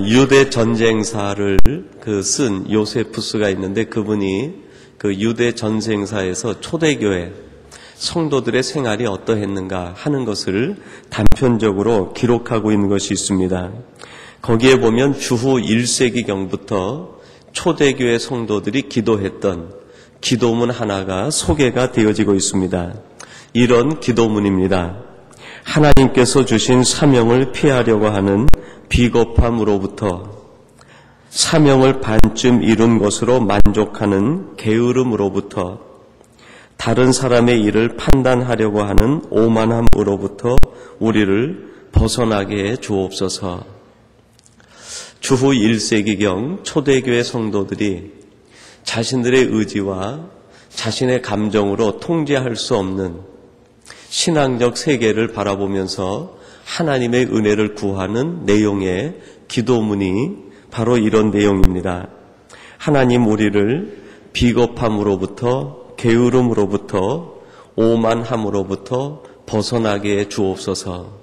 유대 전쟁사를 쓴 요세푸스가 있는데 그분이 그 유대 전쟁사에서 초대교회 성도들의 생활이 어떠했는가 하는 것을 단편적으로 기록하고 있는 것이 있습니다. 거기에 보면 주후 1세기경부터 초대교회 성도들이 기도했던 기도문 하나가 소개가 되어지고 있습니다. 이런 기도문입니다. 하나님께서 주신 사명을 피하려고 하는 비겁함으로부터, 사명을 반쯤 이룬 것으로 만족하는 게으름으로부터, 다른 사람의 일을 판단하려고 하는 오만함으로부터 우리를 벗어나게 해 주옵소서. 주후 1세기경 초대교회 성도들이 자신들의 의지와 자신의 감정으로 통제할 수 없는 신앙적 세계를 바라보면서 하나님의 은혜를 구하는 내용의 기도문이 바로 이런 내용입니다. 하나님, 우리를 비겁함으로부터, 게으름으로부터, 오만함으로부터 벗어나게 해 주옵소서.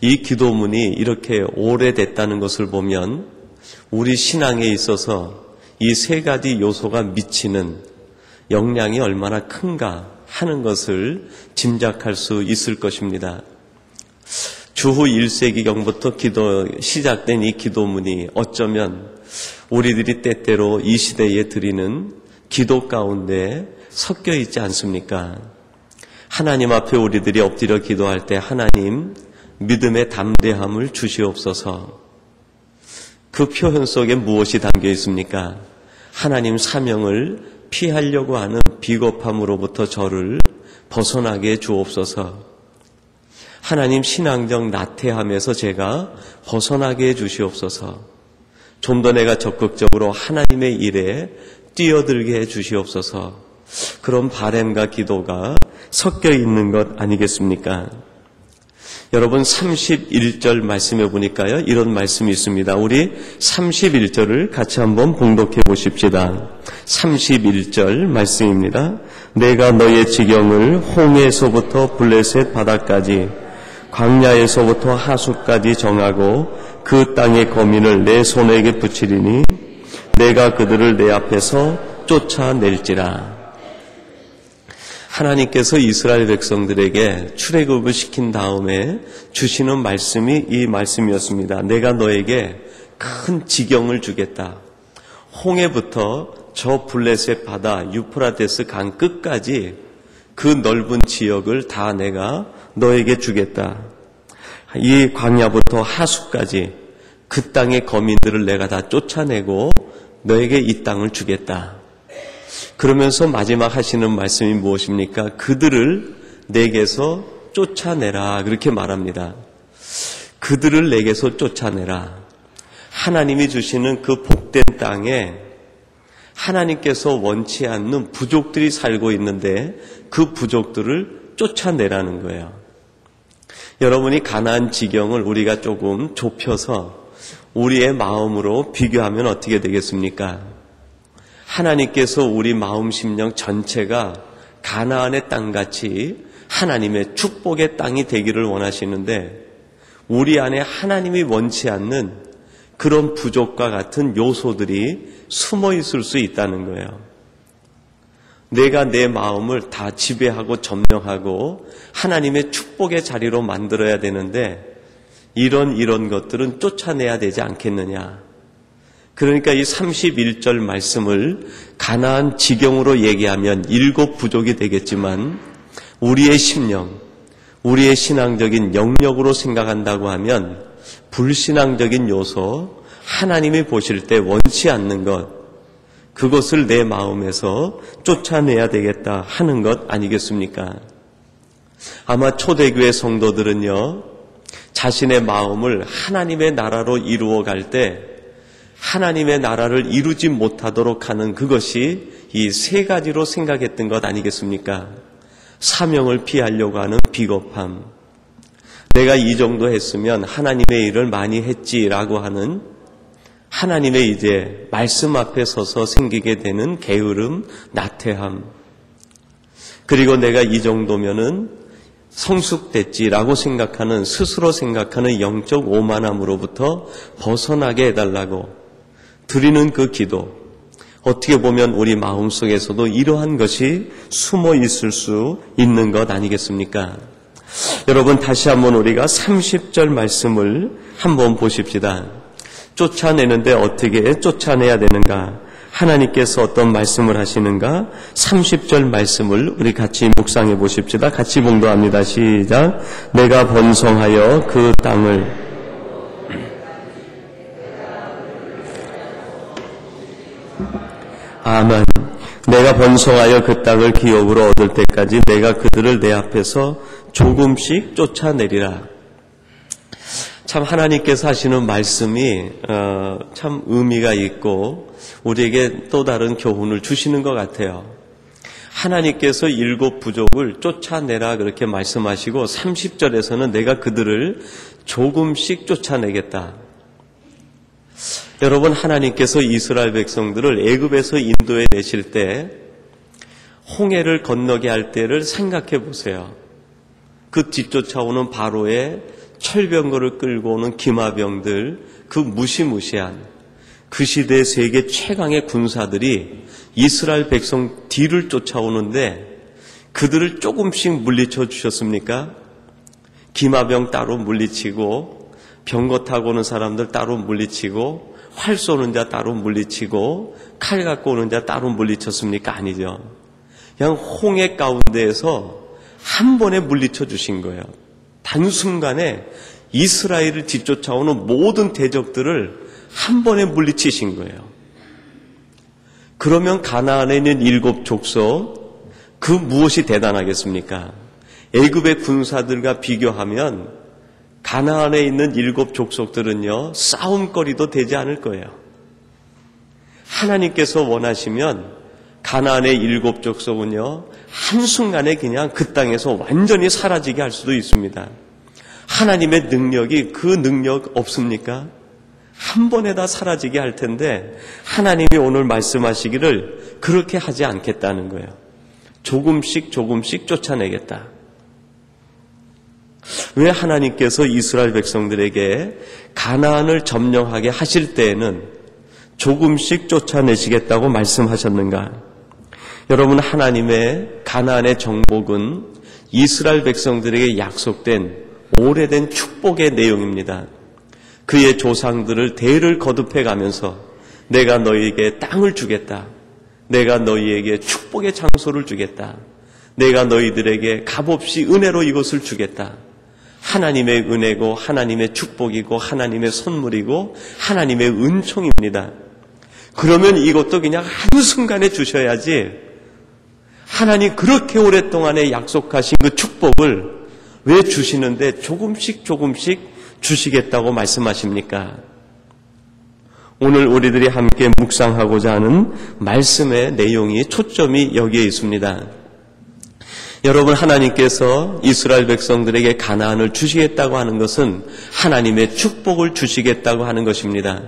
이 기도문이 이렇게 오래됐다는 것을 보면 우리 신앙에 있어서 이 세 가지 요소가 미치는 영향이 얼마나 큰가 하는 것을 짐작할 수 있을 것입니다. 주후 1세기경부터 시작된 이 기도문이 어쩌면 우리들이 때때로 이 시대에 드리는 기도 가운데 섞여 있지 않습니까? 하나님 앞에 우리들이 엎드려 기도할 때 하나님, 믿음의 담대함을 주시옵소서. 그 표현 속에 무엇이 담겨 있습니까? 하나님, 사명을 피하려고 하는 비겁함으로부터 저를 벗어나게 해 주옵소서. 하나님, 신앙적 나태함에서 제가 벗어나게 해 주시옵소서. 좀 더 내가 적극적으로 하나님의 일에 뛰어들게 해 주시옵소서. 그런 바람과 기도가 섞여 있는 것 아니겠습니까? 여러분, 31절 말씀해 보니까요, 이런 말씀이 있습니다. 우리 31절을 같이 한번 봉독해 보십시다. 31절 말씀입니다. 내가 너의 지경을 홍해에서부터 블레셋 바다까지, 광야에서부터 하수까지 정하고 그 땅의 거민을 내 손에게 붙이리니 내가 그들을 내 앞에서 쫓아낼지라. 하나님께서 이스라엘 백성들에게 출애굽을 시킨 다음에 주시는 말씀이 이 말씀이었습니다. 내가 너에게 큰 지경을 주겠다. 홍해부터 저 블레셋 바다 유프라테스 강 끝까지 그 넓은 지역을 다 내가 너에게 주겠다. 이 광야부터 하수까지 그 땅의 거민들을 내가 다 쫓아내고 너에게 이 땅을 주겠다. 그러면서 마지막 하시는 말씀이 무엇입니까? 그들을 내게서 쫓아내라. 그렇게 말합니다. 그들을 내게서 쫓아내라. 하나님이 주시는 그 복된 땅에 하나님께서 원치 않는 부족들이 살고 있는데 그 부족들을 쫓아내라는 거예요. 여러분이 가나안 지경을 우리가 조금 좁혀서 우리의 마음으로 비교하면 어떻게 되겠습니까? 하나님께서 우리 마음 심령 전체가 가나안의 땅같이 하나님의 축복의 땅이 되기를 원하시는데 우리 안에 하나님이 원치 않는 그런 부족과 같은 요소들이 숨어 있을 수 있다는 거예요. 내가 내 마음을 다 지배하고 점령하고 하나님의 축복의 자리로 만들어야 되는데 이런 것들은 쫓아내야 되지 않겠느냐. 그러니까 이 31절 말씀을 가나안 지경으로 얘기하면 7 부족이 되겠지만 우리의 심령, 우리의 신앙적인 영역으로 생각한다고 하면 불신앙적인 요소, 하나님이 보실 때 원치 않는 것, 그것을 내 마음에서 쫓아내야 되겠다 하는 것 아니겠습니까? 아마 초대교회 성도들은요, 자신의 마음을 하나님의 나라로 이루어 갈 때 하나님의 나라를 이루지 못하도록 하는 그것이 이 3가지로 생각했던 것 아니겠습니까? 사명을 피하려고 하는 비겁함, 내가 이 정도 했으면 하나님의 일을 많이 했지라고 하는 하나님의 이제 말씀 앞에 서서 생기게 되는 게으름, 나태함, 그리고 내가 이 정도면은 성숙됐지라고 생각하는, 스스로 생각하는 영적 오만함으로부터 벗어나게 해달라고 드리는 그 기도, 어떻게 보면 우리 마음속에서도 이러한 것이 숨어 있을 수 있는 것 아니겠습니까? 여러분, 다시 한번 우리가 30절 말씀을 한번 보십시다. 쫓아내는데 어떻게 쫓아내야 되는가? 하나님께서 어떤 말씀을 하시는가? 30절 말씀을 우리 같이 묵상해 보십시다. 같이 봉독합니다. 시작. 내가 번성하여 그 땅을 아멘. 내가 번성하여 그 땅을 기업으로 얻을 때까지 내가 그들을 내 앞에서 조금씩 쫓아내리라. 참 하나님께서 하시는 말씀이 참 의미가 있고 우리에게 또 다른 교훈을 주시는 것 같아요. 하나님께서 7 부족을 쫓아내라 그렇게 말씀하시고 30절에서는 내가 그들을 조금씩 쫓아내겠다. 여러분, 하나님께서 이스라엘 백성들을 애굽에서 인도해 내실 때 홍해를 건너게 할 때를 생각해 보세요. 그 뒤쫓아오는 바로의 철병거를 끌고 오는 기마병들, 그 무시무시한 그 시대 세계 최강의 군사들이 이스라엘 백성 뒤를 쫓아오는데 그들을 조금씩 물리쳐 주셨습니까? 기마병 따로 물리치고 병거 타고 오는 사람들 따로 물리치고 활 쏘는 자 따로 물리치고 칼 갖고 오는 자 따로 물리쳤습니까? 아니죠. 그냥 홍해 가운데에서 한 번에 물리쳐 주신 거예요. 단순간에 이스라엘을 뒤쫓아오는 모든 대적들을 한 번에 물리치신 거예요. 그러면 가나안에 있는 7 족속, 그 무엇이 대단하겠습니까? 애굽의 군사들과 비교하면 가나안에 있는 7 족속들은요, 싸움거리도 되지 않을 거예요. 하나님께서 원하시면 가나안의 7 족속은요, 한순간에 그냥 그 땅에서 완전히 사라지게 할 수도 있습니다. 하나님의 능력이 그 능력 없습니까? 한 번에 다 사라지게 할 텐데 하나님이 오늘 말씀하시기를 그렇게 하지 않겠다는 거예요. 조금씩 조금씩 쫓아내겠다. 왜 하나님께서 이스라엘 백성들에게 가나안을 점령하게 하실 때에는 조금씩 쫓아내시겠다고 말씀하셨는가? 여러분, 하나님의 가나안의 정복은 이스라엘 백성들에게 약속된 오래된 축복의 내용입니다. 그의 조상들을 대를 거듭해 가면서 내가 너희에게 땅을 주겠다. 내가 너희에게 축복의 장소를 주겠다. 내가 너희들에게 값없이 은혜로 이것을 주겠다. 하나님의 은혜고 하나님의 축복이고 하나님의 선물이고 하나님의 은총입니다. 그러면 이것도 그냥 한순간에 주셔야지, 하나님 그렇게 오랫동안에 약속하신 그 축복을 왜 주시는데 조금씩 조금씩 주시겠다고 말씀하십니까? 오늘 우리들이 함께 묵상하고자 하는 말씀의 내용이, 초점이 여기에 있습니다. 여러분, 하나님께서 이스라엘 백성들에게 가나안을 주시겠다고 하는 것은 하나님의 축복을 주시겠다고 하는 것입니다.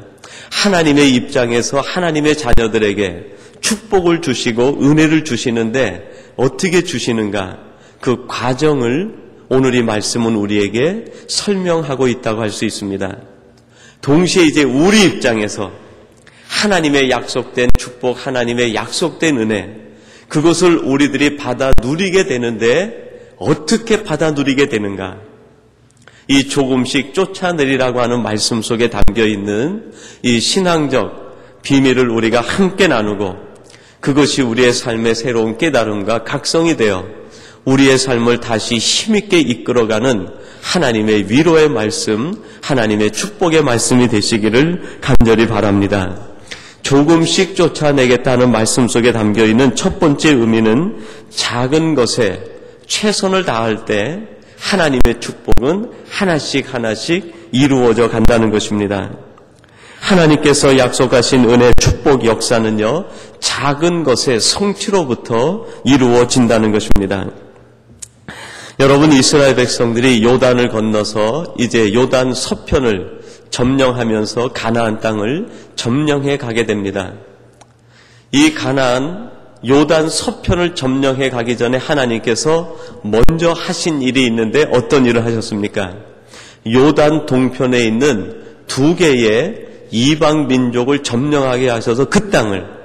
하나님의 입장에서 하나님의 자녀들에게 축복을 주시고 은혜를 주시는데 어떻게 주시는가? 그 과정을 오늘 이 말씀은 우리에게 설명하고 있다고 할 수 있습니다. 동시에 이제 우리 입장에서 하나님의 약속된 축복, 하나님의 약속된 은혜, 그것을 우리들이 받아 누리게 되는데 어떻게 받아 누리게 되는가? 이 조금씩 쫓아내리라고 하는 말씀 속에 담겨 있는 이 신앙적 비밀을 우리가 함께 나누고, 그것이 우리의 삶의 새로운 깨달음과 각성이 되어 우리의 삶을 다시 힘있게 이끌어가는 하나님의 위로의 말씀, 하나님의 축복의 말씀이 되시기를 간절히 바랍니다. 조금씩 쫓아내겠다는 말씀 속에 담겨있는 첫 번째 의미는 작은 것에 최선을 다할 때 하나님의 축복은 하나씩 하나씩 이루어져 간다는 것입니다. 하나님께서 약속하신 은혜, 축복 역사는요, 작은 것의 성취로부터 이루어진다는 것입니다. 여러분, 이스라엘 백성들이 요단을 건너서 이제 요단 서편을 점령하면서 가나안 땅을 점령해 가게 됩니다. 이 가나안 요단 서편을 점령해 가기 전에 하나님께서 먼저 하신 일이 있는데 어떤 일을 하셨습니까? 요단 동편에 있는 2개의 이방 민족을 점령하게 하셔서 그 땅을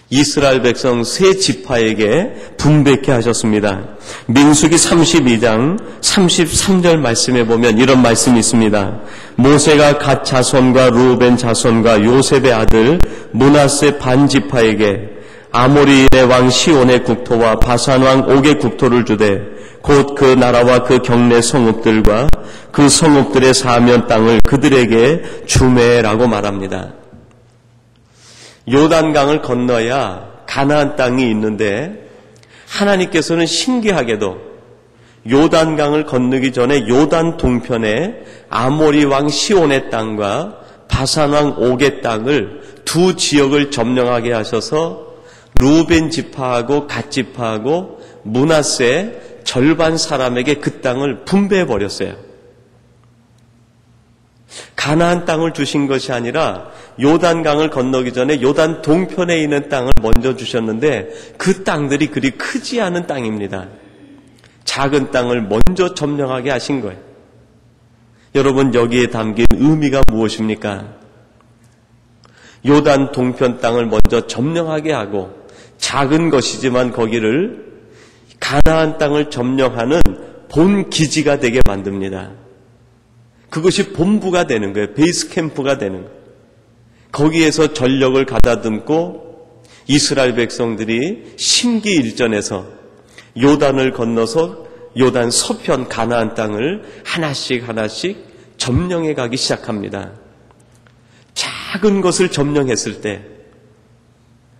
이스라엘 백성 세 지파에게 분배케 하셨습니다. 민수기 32장 33절 말씀에 보면 이런 말씀이 있습니다. 모세가 갓 자손과 루벤 자손과 요셉의 아들 므낫세 반 지파에게 아모리인의 왕 시온의 국토와 바산 왕 옥의 국토를 주되 곧 그 나라와 그 경내 성읍들과 그 성읍들의 사면 땅을 그들에게 주매라고 말합니다. 요단강을 건너야 가나안 땅이 있는데 하나님께서는 신기하게도 요단강을 건너기 전에 요단 동편에 아모리 왕 시온의 땅과 바산 왕 옥의 땅을 2 지역을 점령하게 하셔서 루벤 지파하고 갓 지파하고 므낫세 절반 사람에게 그 땅을 분배해 버렸어요. 가나안 땅을 주신 것이 아니라 요단강을 건너기 전에 요단 동편에 있는 땅을 먼저 주셨는데 그 땅들이 그리 크지 않은 땅입니다. 작은 땅을 먼저 점령하게 하신 거예요. 여러분, 여기에 담긴 의미가 무엇입니까? 요단 동편 땅을 먼저 점령하게 하고 작은 것이지만 거기를 가나안 땅을 점령하는 본 기지가 되게 만듭니다. 그것이 본부가 되는 거예요. 베이스 캠프가 되는 거예요. 거기에서 전력을 가다듬고 이스라엘 백성들이 심기일전에서 요단을 건너서 요단 서편 가나안 땅을 하나씩 점령해 가기 시작합니다. 작은 것을 점령했을 때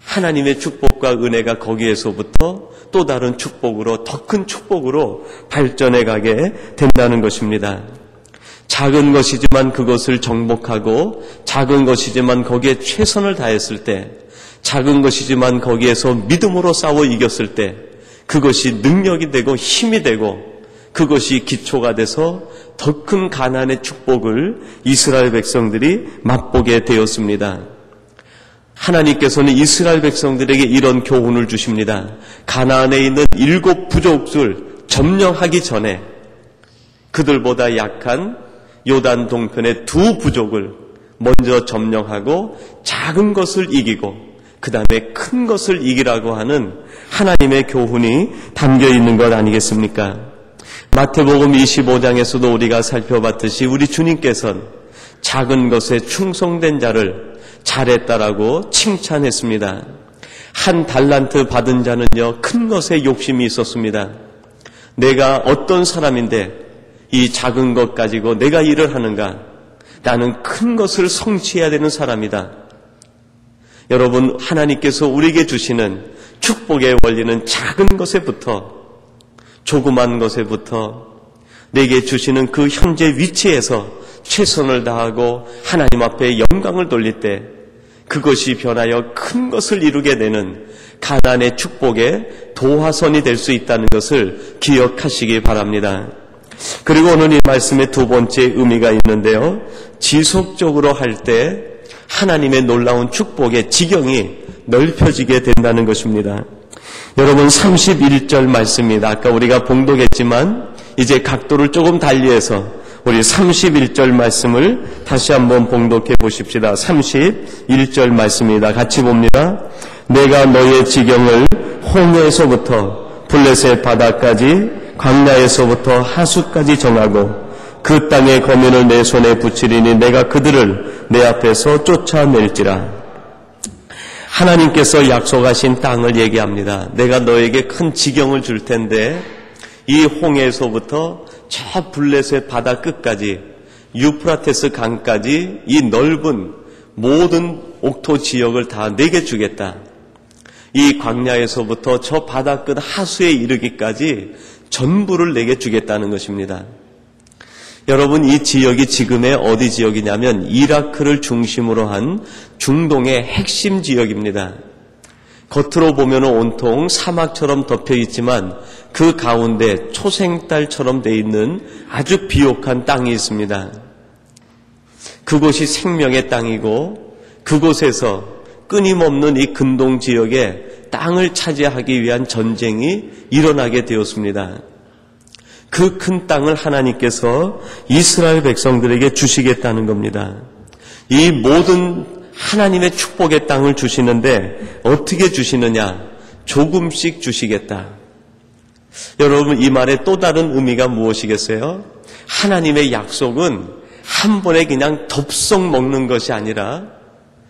하나님의 축복과 은혜가 거기에서부터 또 다른 축복으로, 더 큰 축복으로 발전해 가게 된다는 것입니다. 작은 것이지만 그것을 정복하고 작은 것이지만 거기에 최선을 다했을 때, 작은 것이지만 거기에서 믿음으로 싸워 이겼을 때 그것이 능력이 되고 힘이 되고 그것이 기초가 돼서 더 큰 가나안의 축복을 이스라엘 백성들이 맛보게 되었습니다. 하나님께서는 이스라엘 백성들에게 이런 교훈을 주십니다. 가나안에 있는 7 부족을 점령하기 전에 그들보다 약한 요단 동편의 2 부족을 먼저 점령하고 작은 것을 이기고 그 다음에 큰 것을 이기라고 하는 하나님의 교훈이 담겨 있는 것 아니겠습니까? 마태복음 25장에서도 우리가 살펴봤듯이 우리 주님께서는 작은 것에 충성된 자를 잘했다라고 칭찬했습니다. 1 달란트 받은 자는요, 큰 것에 욕심이 있었습니다. 내가 어떤 사람인데 이 작은 것 가지고 내가 일을 하는가? 나는 큰 것을 성취해야 되는 사람이다. 여러분, 하나님께서 우리에게 주시는 축복의 원리는 작은 것에부터, 조그만 것에부터 내게 주시는 그 현재 위치에서 최선을 다하고 하나님 앞에 영광을 돌릴 때 그것이 변하여 큰 것을 이루게 되는 가나안의 축복의 도화선이 될 수 있다는 것을 기억하시기 바랍니다. 그리고 오늘 이 말씀의 2번째 의미가 있는데요. 지속적으로 할 때 하나님의 놀라운 축복의 지경이 넓혀지게 된다는 것입니다. 여러분, 31절 말씀입니다. 아까 우리가 봉독했지만 이제 각도를 조금 달리해서 우리 31절 말씀을 다시 한번 봉독해 보십시다. 31절 말씀입니다. 같이 봅니다. 내가 너의 지경을 홍해에서부터 블레셋 바다까지 광야에서부터 하수까지 정하고 그 땅의 거민을 내 손에 붙이리니 내가 그들을 내 앞에서 쫓아낼지라. 하나님께서 약속하신 땅을 얘기합니다. 내가 너에게 큰 지경을 줄 텐데 이 홍해에서부터 저 블레셋 바다 끝까지 유프라테스 강까지 이 넓은 모든 옥토 지역을 다 내게 주겠다. 이 광야에서부터 저 바다 끝 하수에 이르기까지 전부를 내게 주겠다는 것입니다. 여러분, 이 지역이 지금의 어디 지역이냐면 이라크를 중심으로 한 중동의 핵심 지역입니다. 겉으로 보면 온통 사막처럼 덮여 있지만 그 가운데 초생달처럼 돼 있는 아주 비옥한 땅이 있습니다. 그곳이 생명의 땅이고 그곳에서 끊임없는 이 근동 지역에 땅을 차지하기 위한 전쟁이 일어나게 되었습니다. 그 큰 땅을 하나님께서 이스라엘 백성들에게 주시겠다는 겁니다. 이 모든 하나님의 축복의 땅을 주시는데 어떻게 주시느냐? 조금씩 주시겠다. 여러분, 이 말의 또 다른 의미가 무엇이겠어요? 하나님의 약속은 한 번에 그냥 덥석 먹는 것이 아니라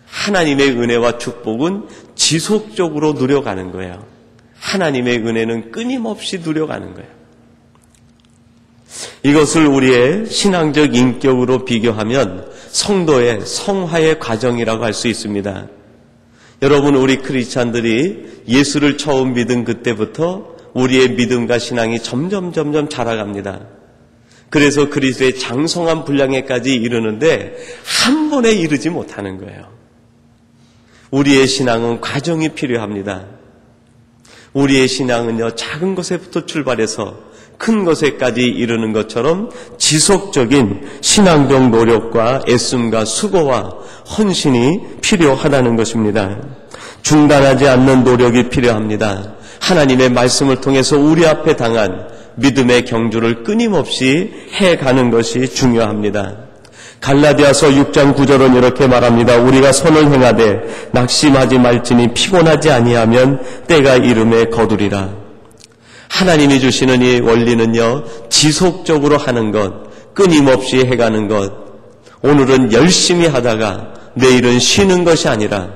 하나님의 은혜와 축복은 지속적으로 누려가는 거예요. 하나님의 은혜는 끊임없이 누려가는 거예요. 이것을 우리의 신앙적 인격으로 비교하면 성도의 성화의 과정이라고 할 수 있습니다. 여러분, 우리 크리스찬들이 예수를 처음 믿은 그때부터 우리의 믿음과 신앙이 점점 자라갑니다. 그래서 그리스도의 장성한 분량에까지 이르는데 한 번에 이르지 못하는 거예요. 우리의 신앙은 과정이 필요합니다. 우리의 신앙은요, 작은 것에부터 출발해서 큰 것에까지 이르는 것처럼 지속적인 신앙적 노력과 애씀과 수고와 헌신이 필요하다는 것입니다. 중단하지 않는 노력이 필요합니다. 하나님의 말씀을 통해서 우리 앞에 당한 믿음의 경주를 끊임없이 해가는 것이 중요합니다. 갈라디아서 6장 9절은 이렇게 말합니다. 우리가 선을 행하되 낙심하지 말지니 피곤하지 아니하면 때가 이름에 거두리라. 하나님이 주시는 이 원리는요, 지속적으로 하는 것, 끊임없이 해가는 것, 오늘은 열심히 하다가 내일은 쉬는 것이 아니라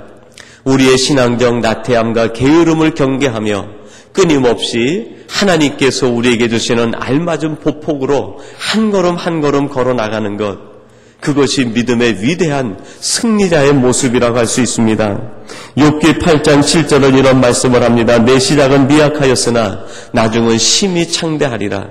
우리의 신앙적 나태함과 게으름을 경계하며 끊임없이 하나님께서 우리에게 주시는 알맞은 보폭으로 한 걸음 한 걸음 걸어 나가는 것, 그것이 믿음의 위대한 승리자의 모습이라고 할 수 있습니다. 욥기 8장 7절은 이런 말씀을 합니다. 내 시작은 미약하였으나 나중은 심히 창대하리라.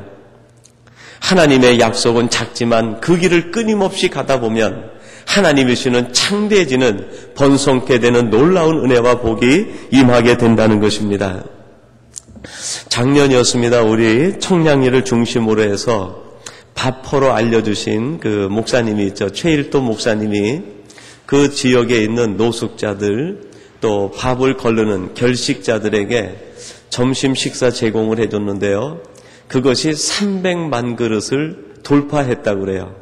하나님의 약속은 작지만 그 길을 끊임없이 가다 보면 하나님이 주시는 창대해지는 번성케 되는 놀라운 은혜와 복이 임하게 된다는 것입니다. 작년이었습니다. 우리 청량리를 중심으로 해서 바포로 알려주신 그 목사님이 있죠. 최일도 목사님이 그 지역에 있는 노숙자들 또 밥을 거르는 결식자들에게 점심 식사 제공을 해줬는데요. 그것이 300만 그릇을 돌파했다고 그래요.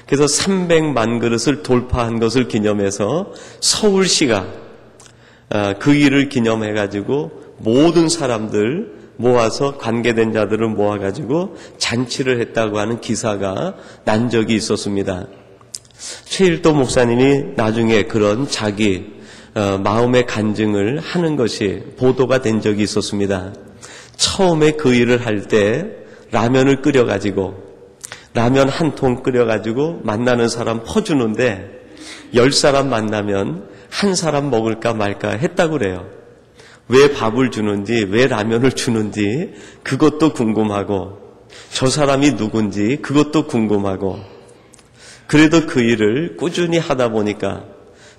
그래서 300만 그릇을 돌파한 것을 기념해서 서울시가 그 일을 기념해가지고 모든 사람들 모아서 관계된 자들을 모아가지고 잔치를 했다고 하는 기사가 난 적이 있었습니다. 최일도 목사님이 나중에 그런 자기 마음의 간증을 하는 것이 보도가 된 적이 있었습니다. 처음에 그 일을 할 때 라면을 끓여가지고 라면 한 통 끓여가지고 만나는 사람 퍼주는데 10사람 만나면 한 사람 먹을까 말까 했다고 그래요. 왜 밥을 주는지, 왜 라면을 주는지 그것도 궁금하고 저 사람이 누군지 그것도 궁금하고 그래도 그 일을 꾸준히 하다 보니까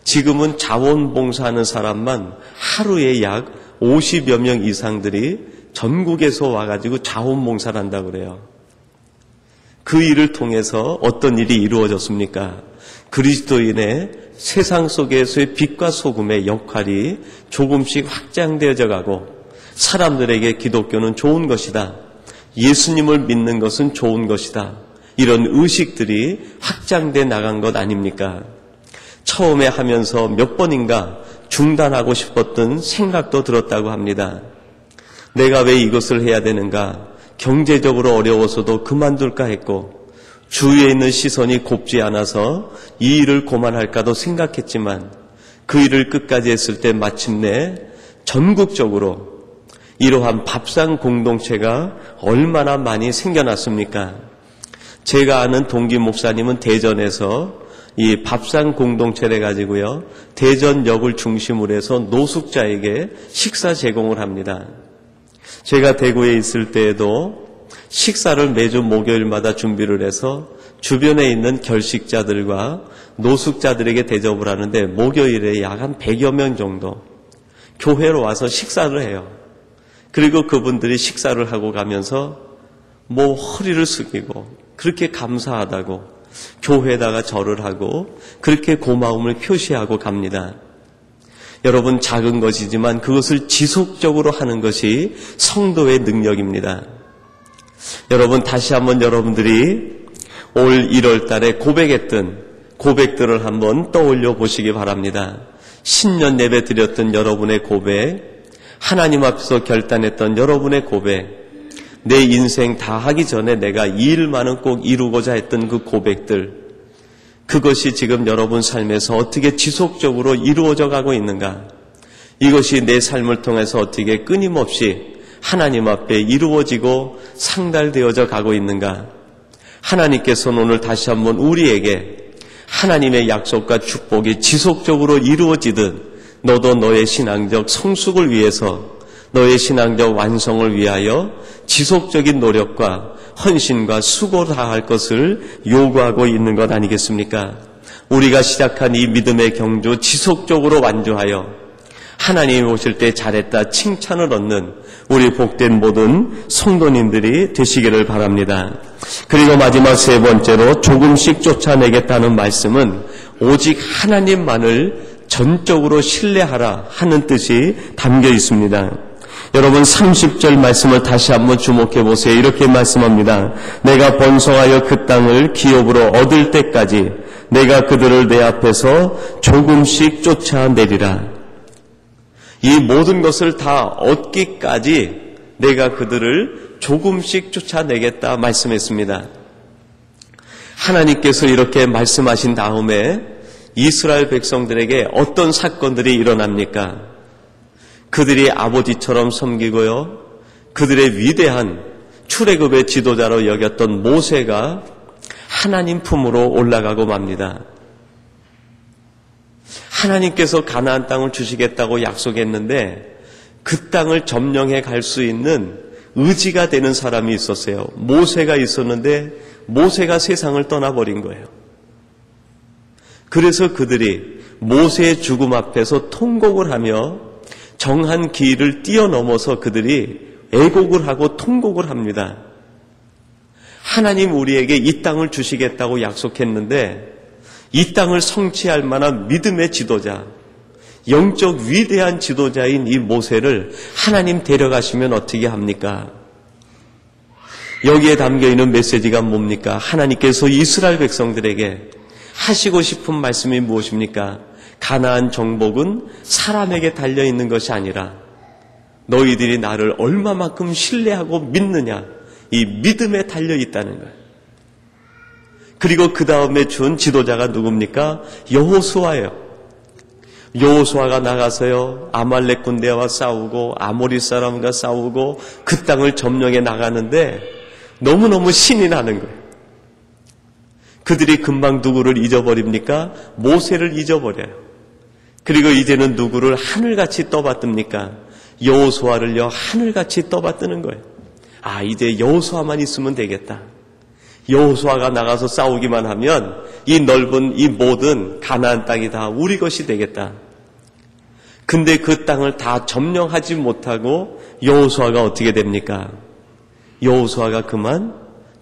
지금은 자원봉사하는 사람만 하루에 약 50여 명 이상들이 전국에서 와가지고 자원봉사를 한다고 그래요. 그 일을 통해서 어떤 일이 이루어졌습니까? 그리스도인의 세상 속에서의 빛과 소금의 역할이 조금씩 확장되어져 가고 사람들에게 기독교는 좋은 것이다. 예수님을 믿는 것은 좋은 것이다. 이런 의식들이 확장돼 나간 것 아닙니까? 처음에 하면서 몇 번인가 중단하고 싶었던 생각도 들었다고 합니다. 내가 왜 이것을 해야 되는가? 경제적으로 어려워서도 그만둘까 했고 주위에 있는 시선이 곱지 않아서 이 일을 고만할까도 생각했지만 그 일을 끝까지 했을 때 마침내 전국적으로 이러한 밥상 공동체가 얼마나 많이 생겨났습니까? 제가 아는 동기 목사님은 대전에서 이 밥상 공동체를 가지고요, 대전역을 중심으로 해서 노숙자에게 식사 제공을 합니다. 제가 대구에 있을 때에도 식사를 매주 목요일마다 준비를 해서 주변에 있는 결식자들과 노숙자들에게 대접을 하는데 목요일에 약 한 100여 명 정도 교회로 와서 식사를 해요. 그리고 그분들이 식사를 하고 가면서 허리를 숙이고 그렇게 감사하다고 교회에다가 절을 하고 그렇게 고마움을 표시하고 갑니다. 여러분, 작은 것이지만 그것을 지속적으로 하는 것이 성도의 능력입니다. 여러분, 다시 한번 여러분들이 올 1월 달에 고백했던 고백들을 한번 떠올려 보시기 바랍니다. 신년 예배 드렸던 여러분의 고백, 하나님 앞에서 결단했던 여러분의 고백, 내 인생 다 하기 전에 내가 이 일만은 꼭 이루고자 했던 그 고백들, 그것이 지금 여러분 삶에서 어떻게 지속적으로 이루어져 가고 있는가? 이것이 내 삶을 통해서 어떻게 끊임없이 하나님 앞에 이루어지고 상달되어져 가고 있는가? 하나님께서는 오늘 다시 한번 우리에게 하나님의 약속과 축복이 지속적으로 이루어지듯 너도 너의 신앙적 성숙을 위해서, 너의 신앙적 완성을 위하여 지속적인 노력과 헌신과 수고를 다할 것을 요구하고 있는 것 아니겠습니까? 우리가 시작한 이 믿음의 경주 지속적으로 완주하여 하나님이 오실 때 잘했다 칭찬을 얻는 우리 복된 모든 성도님들이 되시기를 바랍니다. 그리고 마지막 세 번째로 조금씩 쫓아내겠다는 말씀은 오직 하나님만을 전적으로 신뢰하라 하는 뜻이 담겨 있습니다. 여러분, 30절 말씀을 다시 한번 주목해 보세요. 이렇게 말씀합니다. 내가 번성하여 그 땅을 기업으로 얻을 때까지 내가 그들을 내 앞에서 조금씩 쫓아내리라. 이 모든 것을 다 얻기까지 내가 그들을 조금씩 쫓아내겠다 말씀했습니다. 하나님께서 이렇게 말씀하신 다음에 이스라엘 백성들에게 어떤 사건들이 일어납니까? 그들이 아버지처럼 섬기고요, 그들의 위대한 출애굽의 지도자로 여겼던 모세가 하나님 품으로 올라가고 맙니다. 하나님께서 가나안 땅을 주시겠다고 약속했는데 그 땅을 점령해 갈 수 있는 의지가 되는 사람이 있었어요. 모세가 있었는데 모세가 세상을 떠나버린 거예요. 그래서 그들이 모세의 죽음 앞에서 통곡을 하며 정한 길을 뛰어넘어서 그들이 애곡을 하고 통곡을 합니다. 하나님 우리에게 이 땅을 주시겠다고 약속했는데 이 땅을 성취할 만한 믿음의 지도자, 영적 위대한 지도자인 이 모세를 하나님 데려가시면 어떻게 합니까? 여기에 담겨있는 메시지가 뭡니까? 하나님께서 이스라엘 백성들에게 하시고 싶은 말씀이 무엇입니까? 가나안 정복은 사람에게 달려있는 것이 아니라 너희들이 나를 얼마만큼 신뢰하고 믿느냐, 이 믿음에 달려있다는 거예요. 그리고 그 다음에 준 지도자가 누굽니까? 여호수아예요. 여호수아가 나가서요, 아말렉 군대와 싸우고 아모리 사람과 싸우고 그 땅을 점령해 나가는데 너무너무 신이 나는 거예요. 그들이 금방 누구를 잊어버립니까? 모세를 잊어버려요. 그리고 이제는 누구를 하늘같이 떠받듭니까? 여호수아를요, 하늘같이 떠받드는 거예요. 아, 이제 여호수아만 있으면 되겠다. 여호수아가 나가서 싸우기만 하면 이 넓은 이 모든 가나안 땅이 다 우리 것이 되겠다. 근데 그 땅을 다 점령하지 못하고 여호수아가 어떻게 됩니까? 여호수아가 그만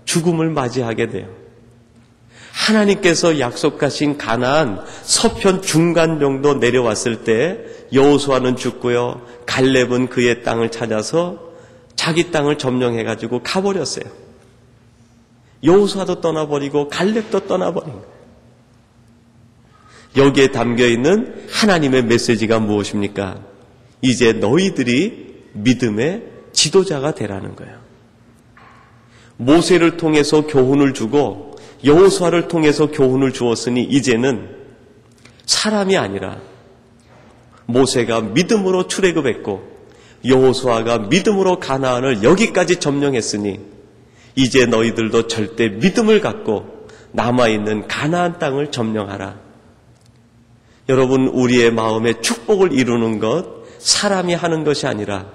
죽음을 맞이하게 돼요. 하나님께서 약속하신 가나안 서편 중간 정도 내려왔을 때 여호수아는 죽고요, 갈렙은 그의 땅을 찾아서 자기 땅을 점령해가지고 가버렸어요. 여호수아도 떠나버리고 갈렙도 떠나버린 거예요. 여기에 담겨있는 하나님의 메시지가 무엇입니까? 이제 너희들이 믿음의 지도자가 되라는 거예요. 모세를 통해서 교훈을 주고 여호수아를 통해서 교훈을 주었으니 이제는 사람이 아니라 모세가 믿음으로 출애굽했고 여호수아가 믿음으로 가나안을 여기까지 점령했으니 이제 너희들도 절대 믿음을 갖고 남아있는 가나안 땅을 점령하라. 여러분, 우리의 마음에 축복을 이루는 것 사람이 하는 것이 아니라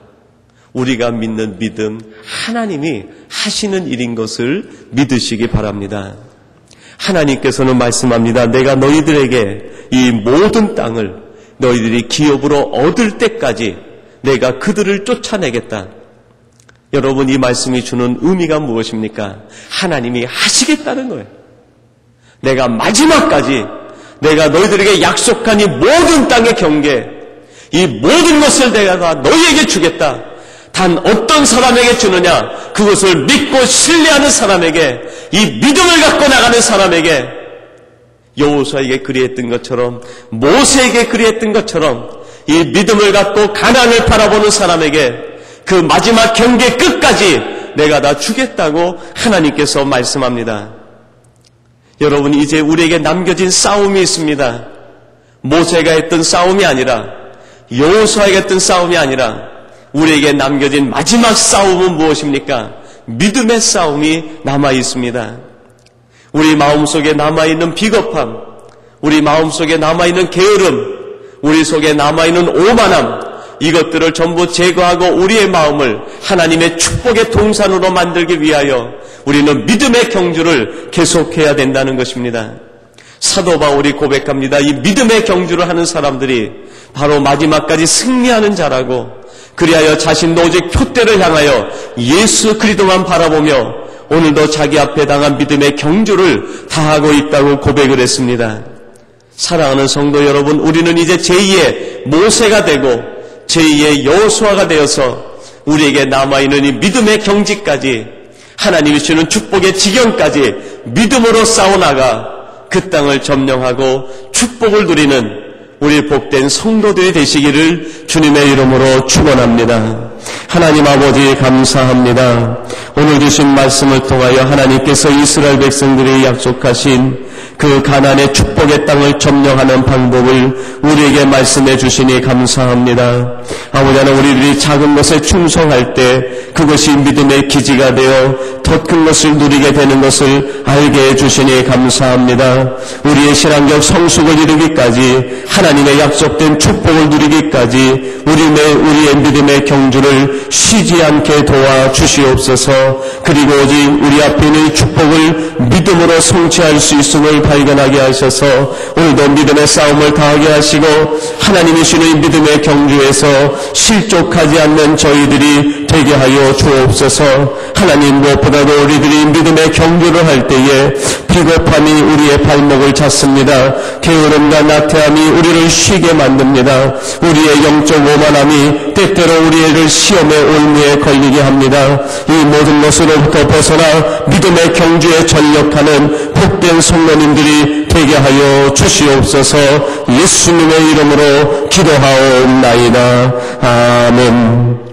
우리가 믿는 믿음, 하나님이 하시는 일인 것을 믿으시기 바랍니다. 하나님께서는 말씀합니다. 내가 너희들에게 이 모든 땅을 너희들이 기업으로 얻을 때까지 내가 그들을 쫓아내겠다. 여러분, 이 말씀이 주는 의미가 무엇입니까? 하나님이 하시겠다는 거예요. 내가 마지막까지 내가 너희들에게 약속한 이 모든 땅의 경계, 이 모든 것을 내가 다 너희에게 주겠다. 단 어떤 사람에게 주느냐? 그것을 믿고 신뢰하는 사람에게, 이 믿음을 갖고 나가는 사람에게, 여호수아에게 그리했던 것처럼, 모세에게 그리했던 것처럼 이 믿음을 갖고 가나안을 바라보는 사람에게 그 마지막 경계 끝까지 내가 다 주겠다고 하나님께서 말씀합니다. 여러분, 이제 우리에게 남겨진 싸움이 있습니다. 모세가 했던 싸움이 아니라, 여호수아에게 했던 싸움이 아니라 우리에게 남겨진 마지막 싸움은 무엇입니까? 믿음의 싸움이 남아 있습니다. 우리 마음속에 남아있는 비겁함, 우리 마음속에 남아있는 게으름, 우리 속에 남아있는 오만함, 이것들을 전부 제거하고 우리의 마음을 하나님의 축복의 동산으로 만들기 위하여 우리는 믿음의 경주를 계속해야 된다는 것입니다. 사도 바울이 고백합니다. 이 믿음의 경주를 하는 사람들이 바로 마지막까지 승리하는 자라고, 그리하여 자신도 오직 표대를 향하여 예수 그리스도만 바라보며 오늘도 자기 앞에 당한 믿음의 경주를 다하고 있다고 고백을 했습니다. 사랑하는 성도 여러분, 우리는 이제 제2의 모세가 되고 제2의 여호수아가 되어서 우리에게 남아있는 이 믿음의 경지까지, 하나님이 주는 축복의 지경까지 믿음으로 싸워나가 그 땅을 점령하고 축복을 누리는 우리 복된 성도들이 되시기를 주님의 이름으로 축원합니다. 하나님 아버지 감사합니다. 오늘 주신 말씀을 통하여 하나님께서 이스라엘 백성들이 약속하신 그 가나안의 축복의 땅을 점령하는 방법을 우리에게 말씀해 주시니 감사합니다. 아버지 하나님, 우리들이 작은 것에 충성할 때 그것이 믿음의 기지가 되어 더 큰 것을 누리게 되는 것을 알게 해 주시니 감사합니다. 우리의 신앙적 성숙을 이루기까지, 하나님의 약속된 축복을 누리기까지 우리의 믿음의 경주를 쉬지 않게 도와주시옵소서. 그리고 오직 우리 앞에 있는 이 축복을 믿음으로 성취할 수 있음을 발견하게 하셔서 오늘도 믿음의 싸움을 다하게 하시고, 하나님이 주는 믿음의 경주에서 실족하지 않는 저희들이 되게 하여 주옵소서. 하나님, 무엇보다도 우리들이 믿음의 경주를 할 때에 비겁함이 우리의 발목을 잡습니다. 게으름과 나태함이 우리를 쉬게 만듭니다. 우리의 영적 오만함이 때때로 우리를 시험의 올무에 걸리게 합니다. 이 모든 것으로부터 벗어나 믿음의 경주에 전력하는 복된 성도님들이 되게 하여 주시옵소서. 예수님의 이름으로 기도하옵나이다. 아멘.